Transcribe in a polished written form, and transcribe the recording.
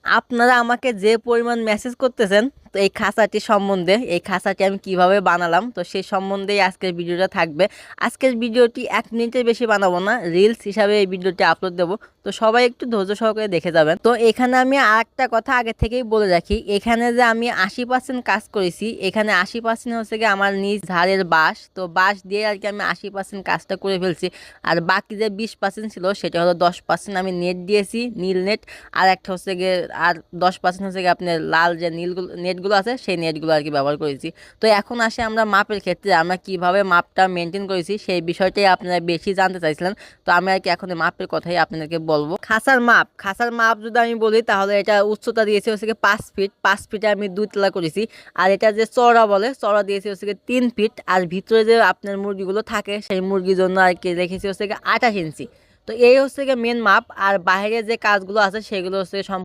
আপনারা আমাকে যে পরিমাণ মেসেজ করতেছেন তো এই খাঁচাটি সম্বন্ধে, এই খাঁচাটি আমি কিভাবে বানালাম তো সেই সম্বন্ধেই আজকের ভিডিওটা থাকবে। আজকের ভিডিওটি 1 মিনিটের বেশি বানাবো না, রিলস হিসাবে এই ভিডিওটি আপলোড দেবো। তো সবাই একটু ধৈর্য সহকারে দেখে যাবেন। তো এখানে আমি আরেকটা কথা আগে থেকেই বলে রাখি, এখানে যে আমি 80% কাজ করেছি, এখানে 80% হচ্ছে কি আমার নিজ ধারের বাঁশ, তো বাঁশ দিয়ে আর কি আমি 80% কাজটা করে ফেলছি। আর বাকি যে 20% ছিল সেটা হলো 10% আমি নেট দিয়েছি, নীল নেট। আর একটা হচ্ছে গিয়ে আর 10% হচ্ছে গিয়ে আপনার লাল যে নীলগুলো নেটগুলো আছে সেই নেটগুলো আর কি ব্যবহার করেছি। তো এখন আসে আমরা মাপের ক্ষেত্রে, আমরা কিভাবে মাপটা মেনটেন করেছি সেই বিষয়টাই আপনারা বেশি জানতে চাইছিলেন। তো আমি আর কি এখন এই মাপের কথাই আপনাদেরকে বলবো। খাঁচার মাপ যদি আমি বলি তাহলে এটা উচ্চতা দিয়েছি হচ্ছে গিয়ে 5 ফিট, 5 ফিটে আমি 2 তলা করেছি। আর এটা যে চড়া বলে, চড়া দিয়েছি হচ্ছে গিয়ে 3 ফিট। আর ভিতরে যে আপনার মুরগিগুলো থাকে সেই মুরগির জন্য আর কি রেখেছি হচ্ছে গিয়ে 28 ইঞ্চি। তো এই হচ্ছে গিয়ে মেন মাপ। আর বাইরে যে কাজগুলো আছে সেগুলো হচ্ছে